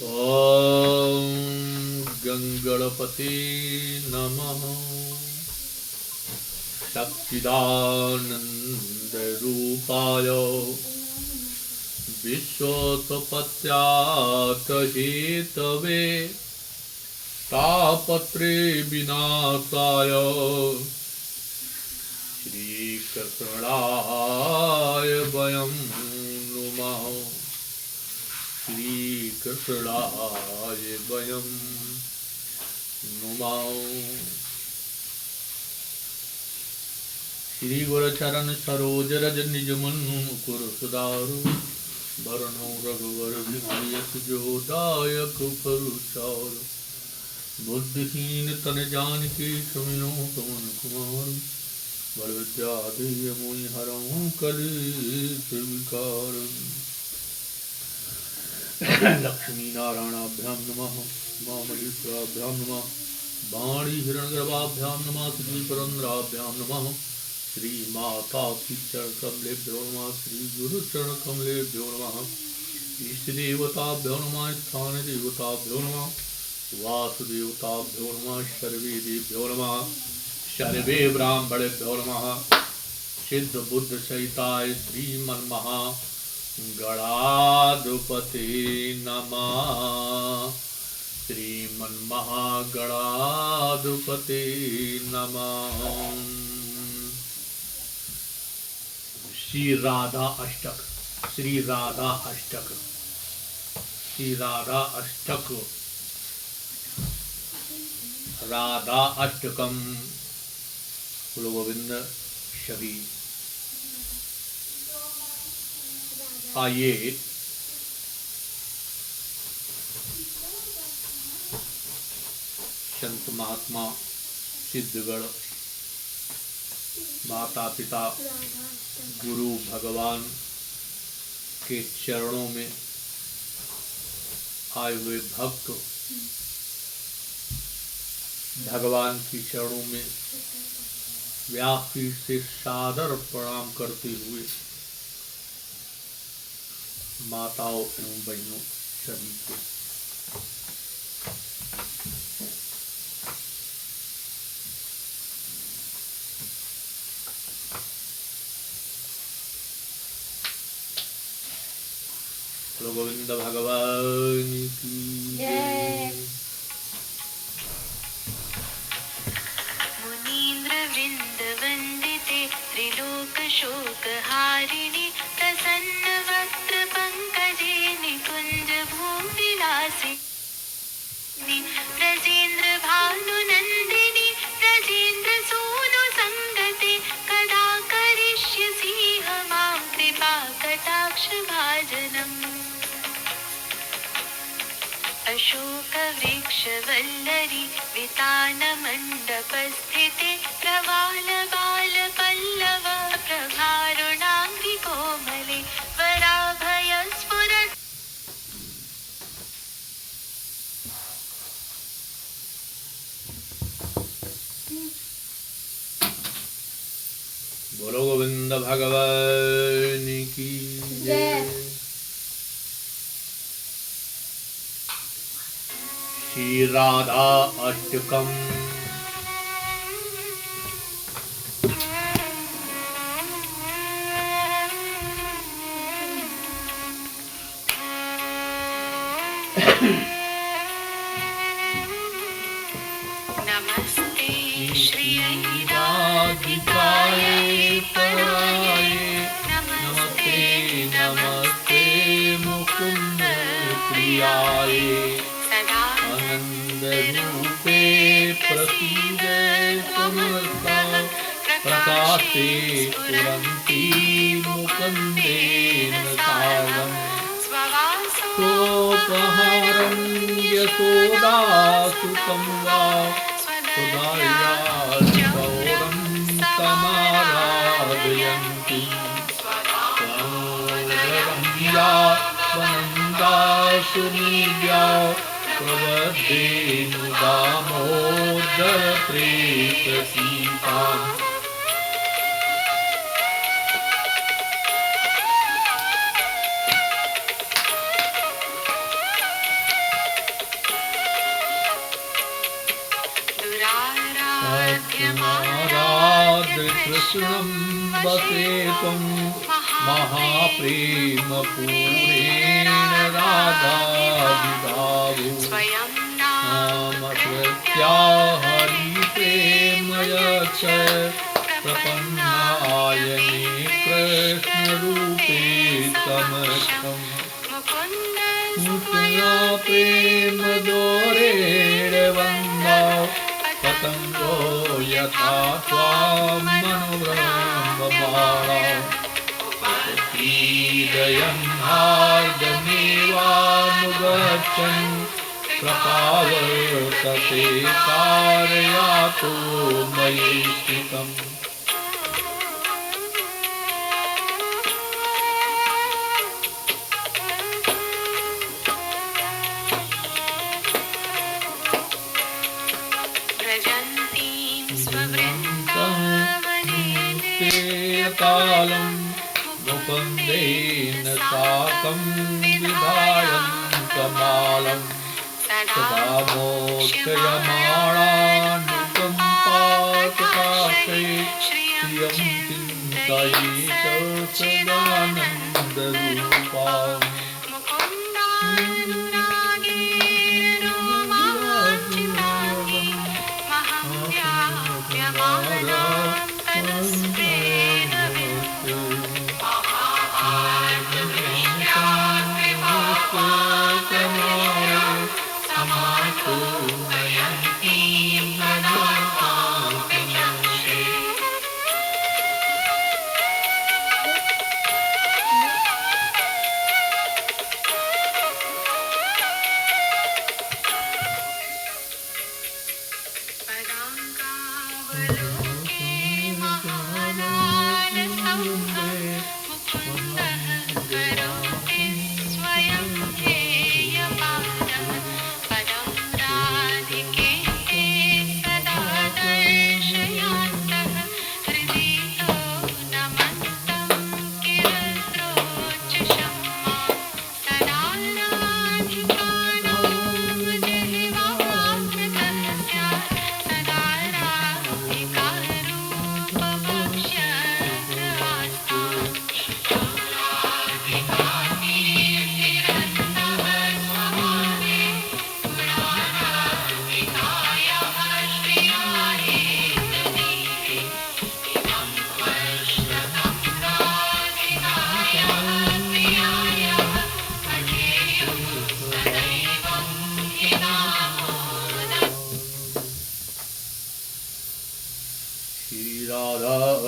ॐ गंगणपते नमः। सच्चिदानन्दरूपाय विश्वोत्पत्त्यादिहेतवे तापत्रे विनाशाय श्रीकृष्णाय वयं नुमः। श्रीकृष्णाय वयं नुमः। श्री गुरुचरण सरोज रज निज मनु मुकुर सुधारु वरणो रघुवर विमल जो दायक फलचारु। बुद्धिहीन तन जानकी सुमिरो पवन कुमार बल विद्या देय मोहि हरहु कलेश विकार। लक्ष्मी नारायणाभ्यां नमः मामहेश्वराभ्यां नमः वाणी हिरण्यगर्भाभ्यां नमः श्री पुरंदराभ्यां नमः श्री माता की चरण कमलेभ्यो नमः श्री गुरु चरण कमलेभ्यो नमः इष्ट देवताभ्यो नमः स्थान देवताभ्यो नमः वासुदेवताभ्यो नमः सर्वे देभ्यो नमः सर्वे ब्राह्मणेभ्यो नमः सिद्ध बुद्ध सहिताय श्रीमन्महा गणाधिपते नमः। श्रीमन्महागणाधिपते नमः। श्री राधा अष्टक। श्री राधा अष्टक। श्री राधा अष्टक। राधा अष्टकम गुरु गोविंद शबी। आइए संत महात्मा सिद्धगण माता पिता गुरु भगवान के चरणों में आए हुए भक्त भगवान की चरणों में व्यापी से सादर प्रणाम करते हुए माताओं एवं बहनों सभी को गोविंद भगवान की जय। मुनीन्द्र वृंद वंदिते त्रिलोक शोक हारिणी प्रसन्न वक्त्र पंकजे निकुंज भूविलासिनी ब्रजेन्द्र भानु नंदिनी ब्रजेन्द्र सूनु संगते कदा करिष्यसि मां कृपा कटाक्ष भाजनम्। अशोक वृक्ष वल्लरी वितान मंडप स्थिते प्रवाल बाल पल्लव प्रभारुणांगी कोमले वराभय स्फुरत्। बोलो गोविंद भगवान की जय। श्री राधा अष्टकम। नमस्ते श्री राधिकाय पराय नमस्ते नमस्ते मुकुंद प्रियाय आनंद रूपे प्रसीद समर्था प्रकाशे पुरंती मुकुंदेन सारम्। सोपहारं यशोदासुतं वा सुधाया गौरं समाराधयन्ति रम्या वनन्दा सुनील्या प्रवद्धेनु दामोदर प्रेतसीताम्। राधे कृष्णं वसेतुं महाप्रेमपूरेण राधाविदावो नामकृत्या हरिप्रेमयच्छ प्रपन्नाय मे कृष्णरूपे समक्षम् मुकुन्दा प्रेम दोरेण वन्दौ पतङ्गो यथा त्वामनुब्रह्मबाणौ क्रीडयन् हार्दमेवानुगच्छन् प्रपावर्तते कारयातो मयि स्थितम् कालं मुकुन्देन साकं विधायन्तमालं सदा मोक्षयमाणानुकम्पाकटाक्षे श्रियं चिन्तयेत सदानन्दरूपाम्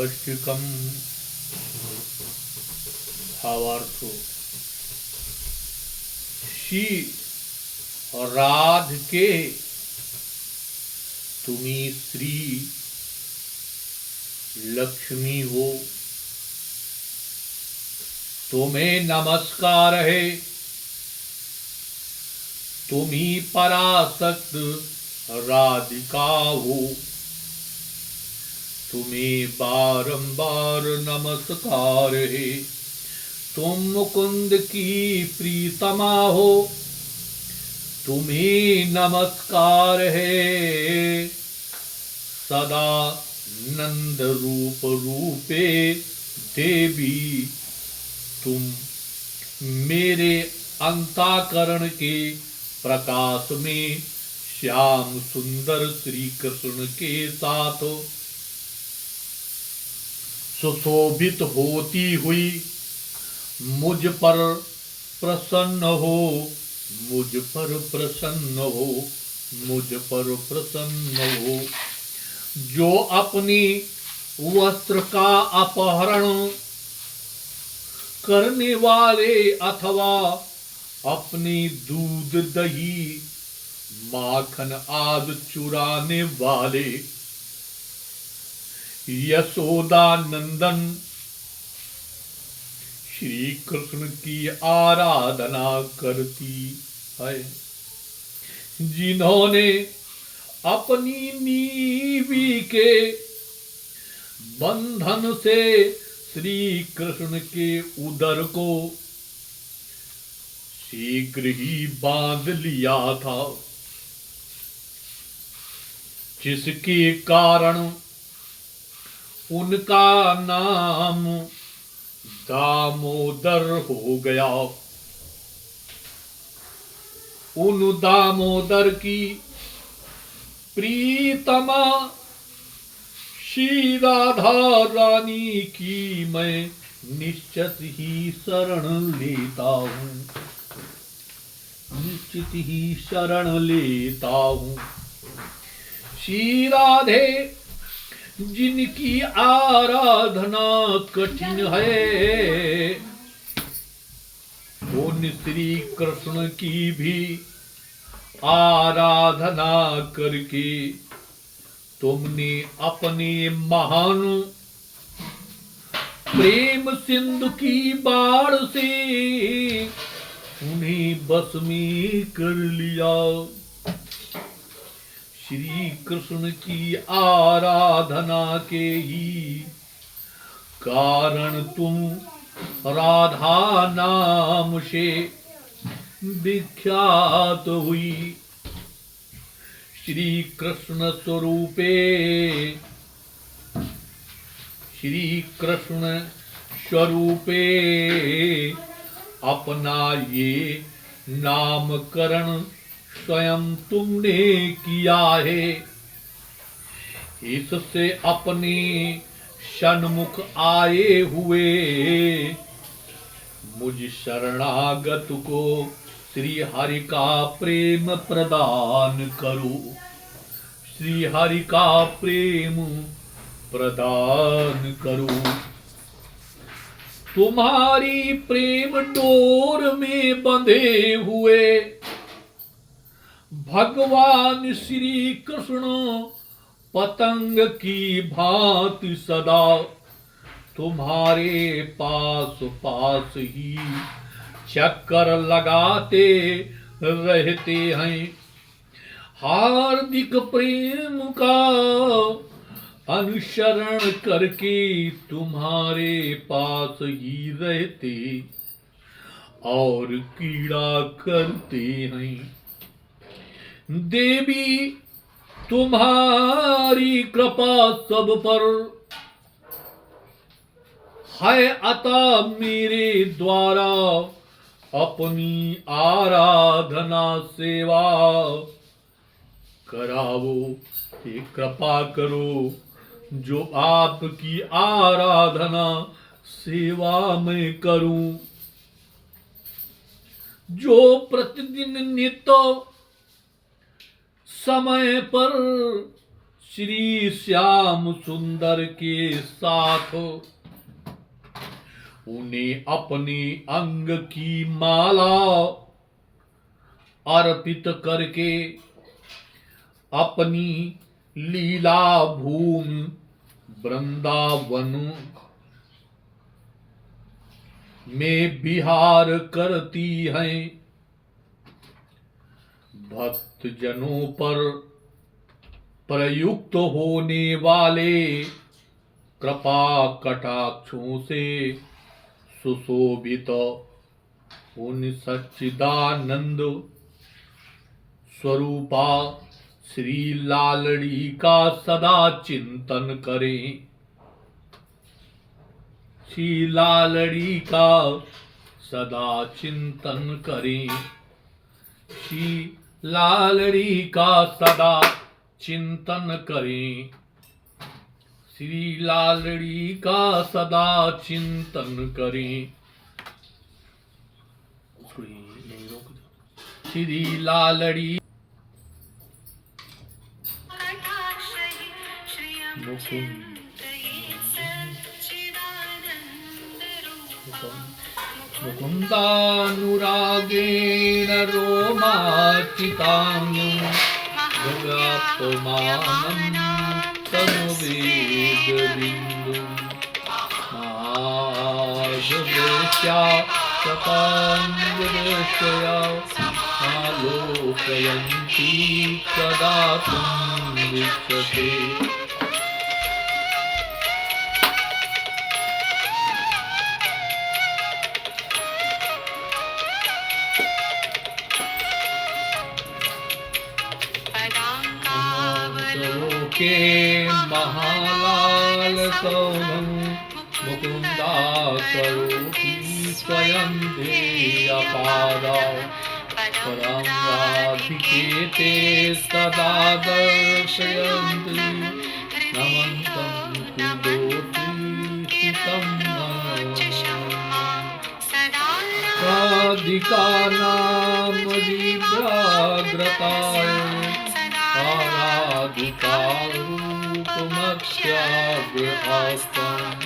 अष्टकम भावार्थ श्री राधके तुम्ही श्री लक्ष्मी हो, तुम्हें नमस्कार है। तुम्ही पराशक्त राधिका हो, तुम्हें बारंबार नमस्कार है। तुम मुकुंद की प्रीतमा हो, तुम्हें नमस्कार है। सदा नंद रूप रूपे देवी, तुम मेरे अंतःकरण के प्रकाश में श्याम सुंदर श्री कृष्ण के साथ सुशोभित होती हुई मुझ पर प्रसन्न हो, मुझ पर प्रसन्न हो, मुझ पर प्रसन्न हो। जो अपनी वस्त्र का अपहरण करने वाले अथवा अपनी दूध दही माखन आदि चुराने वाले यशोदा नंदन श्री कृष्ण की आराधना करती है, जिन्होंने अपनी नीवी के बंधन से श्री कृष्ण के उदर को शीघ्र ही बांध लिया था, जिसके कारण उनका नाम दामोदर हो गया। उन दामोदर की प्रीतमा श्री राधा रानी की मैं निश्चित ही शरण लेता हूँ, निश्चित ही शरण लेता हूँ। श्री राधे जिनकी आराधना कठिन है, उन श्री कृष्ण की भी आराधना करके तुमने अपने महान प्रेम सिंधु की बाढ़ से उन्हें बस में कर लिया। श्री कृष्ण की आराधना के ही कारण तुम राधा नाम से विख्यात हुई। श्री कृष्ण स्वरूपे, श्री कृष्ण स्वरूपे अपना ये नामकरण स्वयं तुमने किया है। इससे अपने सन्मुख आए हुए मुझ शरणागत को श्री हरि का प्रेम प्रदान करो, श्री हरि का प्रेम प्रदान करो। तुम्हारी प्रेम डोर में बंधे हुए भगवान श्री कृष्ण पतंग की भांति सदा तुम्हारे पास पास ही चक्कर लगाते रहते हैं। हार्दिक प्रेम का अनुसरण करके तुम्हारे पास ही रहते और कीड़ा करते हैं। देवी तुम्हारी कृपा सब पर है, अतः मेरे द्वारा अपनी आराधना सेवा कराओ। ये कृपा करो जो आपकी आराधना सेवा में करूं, जो प्रतिदिन नित्य समय पर श्री श्याम सुंदर के साथ उन्हें अपने अंग की माला अर्पित करके अपनी लीला भूमि वृंदावन में विहार करती हैं। भक्त जनों पर प्रयुक्त होने वाले कृपा कटाक्षों से सुशोभित उन सच्चिदानंद स्वरूपा श्री लालड़ी का सदा चिंतन करें। श्री लालड़ी का सदा चिंतन करें। श्री लालड़ी का सदा चिंतन करें। श्री लालड़ी का सदा चिंतन करें। उसको यहीं रोक दो। श्री लालड़ी मुकुन्दानुरागेण रोमाचिताङ्गं जगापमानं तनुवेदबिन्दुं माधवेश्या शताङ्गदृश्यया आलोकयन्ती कदा त्वं विश्वते। के महालाल कलशोऽहं मुकुन्दा करोति स्वयं देयपादा परं राधिके सदा दर्शयन्ति नमन्तं कुर्वन्ति हितं राधिका नाम दिव्याग्रताय आराधिका रूपमत्याग्र आस्ताम्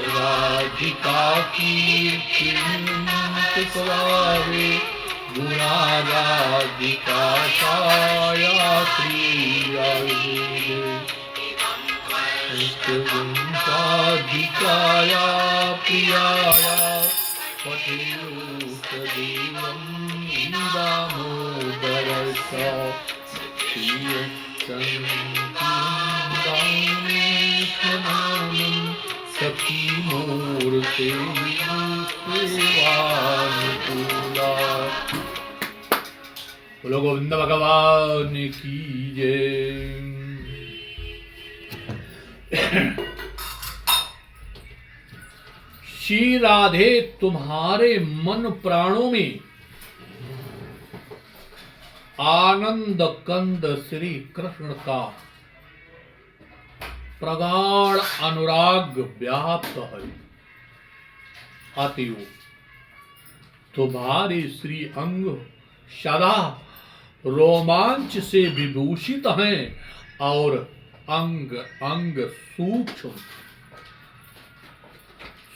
राधिका कीर्तिमुक्तस्वभावे गुणाराधिका छाया प्रियायुधे राधिकाया प्रियाया पठेयुतदेवं दामोदरस्य श्रियसङ्कीर्तनं सखी मूर्ते सेवानुकूला। बोलो गोविंद भगवान की जय। श्री राधे तुम्हारे मन प्राणों में आनंद कंद श्री कृष्ण का प्रगाढ़ अनुराग व्याप्त है। अतएव तुम्हारे श्री अंग सदा रोमांच से विभूषित हैं और अंग अंग सूक्ष्म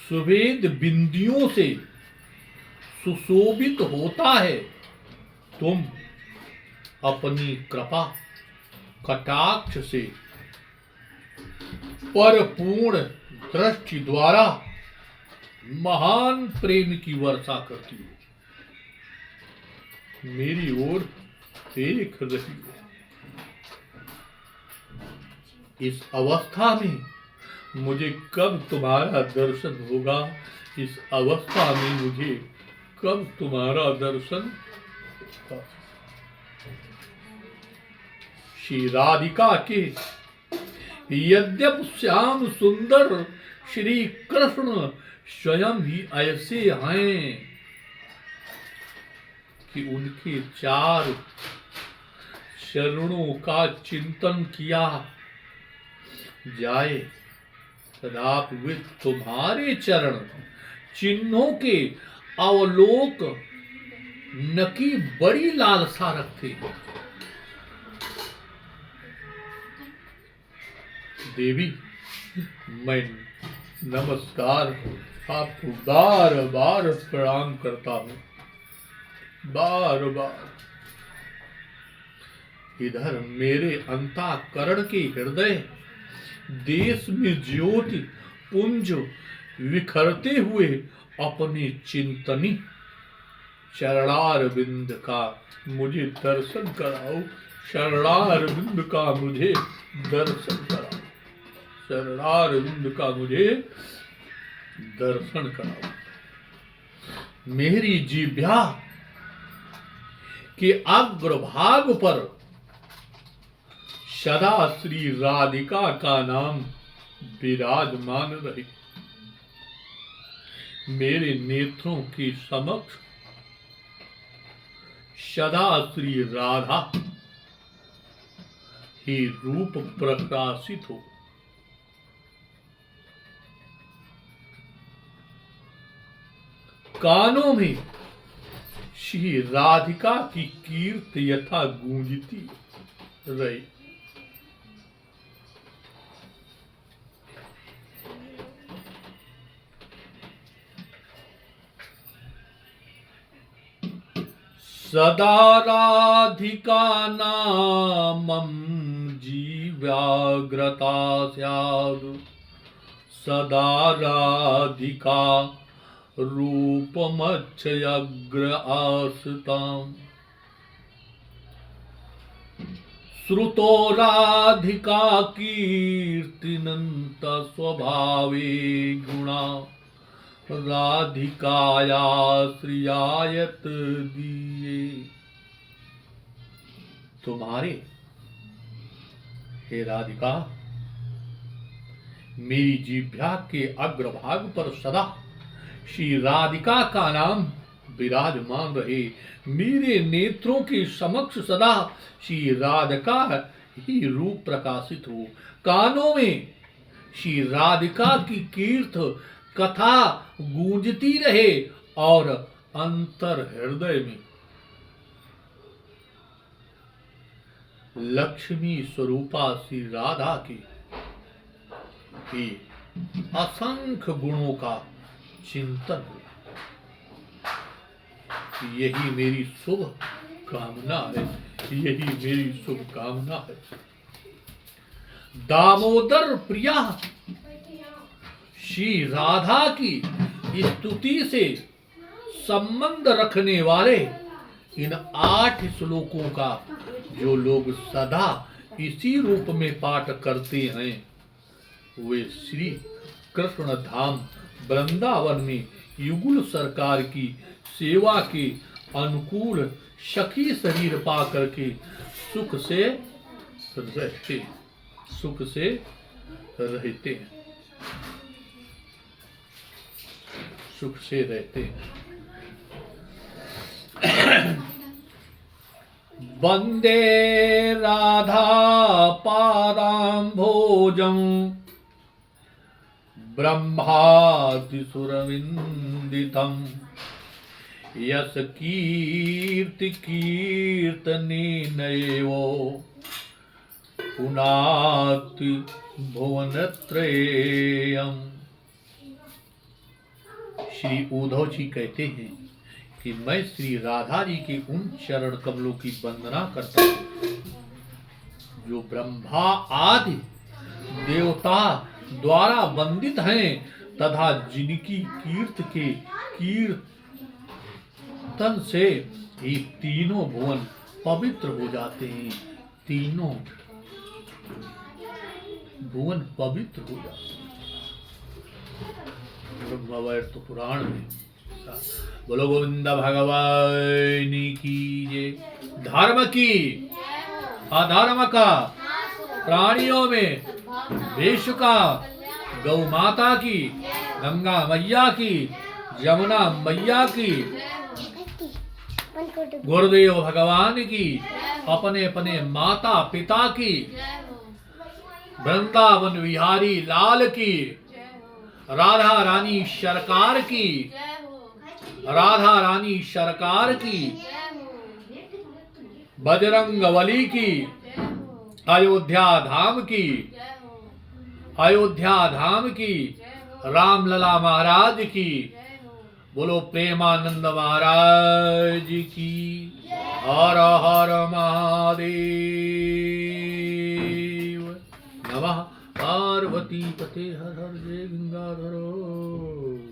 सुवेद बिंदियों से सुशोभित होता है। तुम अपनी कृपा कटाक्ष से परपूर्ण दृष्टि द्वारा महान प्रेम की वर्षा करती हो, मेरी ओर देख रही हो। इस अवस्था में मुझे कब तुम्हारा दर्शन होगा? इस अवस्था में मुझे कब तुम्हारा दर्शन होगा? श्री राधिका के यद्यपि श्याम सुंदर श्री कृष्ण स्वयं ही ऐसे हैं कि उनके चार चरणों का चिंतन किया जाए तदापि तुम्हारे चरण चिन्हों के अवलोक न की बड़ी लालसा रखते हैं। देवी, मैं नमस्कार आपको बार बार प्रणाम करता हूँ, बार बार। इधर मेरे अंतःकरण के हृदय देश में ज्योति पुंज विखरते हुए अपने चिंतनी चरणारविंद का मुझे दर्शन कराओ, चरणारविंद का मुझे दर्शन कराओ, चरणारविंद का मुझे दर्शन कराओ। मेरी जिह्वा के अग्रभाग पर सदा श्री राधिका का नाम विराजमान रहे। मेरे नेत्रों के समक्ष सदा श्री राधा ही रूप प्रकाशित हो। कानों में श्री राधिका की कीर्ति यथा गूंजती रही। सदा राधिका नामं जीव्याग्रता स्यात्, सदा राधिका रूपमच्छयग्र आस्ताम्। श्रुतो राधिका कीर्तिनन्त स्वभावे गुणा, राधिकाया श्रियायत दिए। तुम्हारे हे राधिका मेरी जिह्वा के अग्रभाग पर सदा श्री राधिका का नाम विराजमान रहे। मेरे नेत्रों के समक्ष सदा श्री राधिका ही रूप प्रकाशित हो। कानों में श्री राधिका की कीर्त कथा गूंजती रहे और अंतर हृदय में लक्ष्मी स्वरूपा श्री राधा की असंख्य गुणों का चिंतन हो। यही मेरी शुभ कामना है, यही मेरी शुभ कामना है। दामोदर प्रिया श्री राधा की स्तुति से संबंध रखने वाले इन 8 श्लोकों का जो लोग सदा इसी रूप में पाठ करते हैं वे श्री कृष्ण धाम वृंदावन में युगुल सरकार की सेवा के अनुकूल सखी शरीर पा करके सुख से रहते हैं, सुख से रहते हैं। वंदे राधा पादाम्भोजं ब्रह्मादि सुरविंदितं यस कीर्ति कीर्तनेनैव पुनाति भुवनत्रयम्। श्री उद्धव जी कहते हैं कि मैं श्री राधा जी के उन चरण कमलों की वंदना करता हूँ जो ब्रह्मा आदि देवता द्वारा वंदित हैं तथा जिनकी कीर्तन से ये तीनों भुवन पवित्र हो जाते हैं, तीनों भुवन पवित्र हो जाते हैं। ब्रह्मवैवर्त पुराण में बोलो गोविंद भगवान की जय। धर्म की अधर्म का प्राणियों में वेश का गौ माता की गंगा मैया की यमुना मैया की गुरुदेव भगवान की अपने अपने माता पिता की वृंदावन विहारी लाल की राधा रानी सरकार की राधा रानी सरकार की बजरंगबली की अयोध्या धाम की रामलला महाराज की बोलो प्रेमानंद महाराज की हर हर महादेव नमः। पार्वती पते हर हर जय गंगाधर।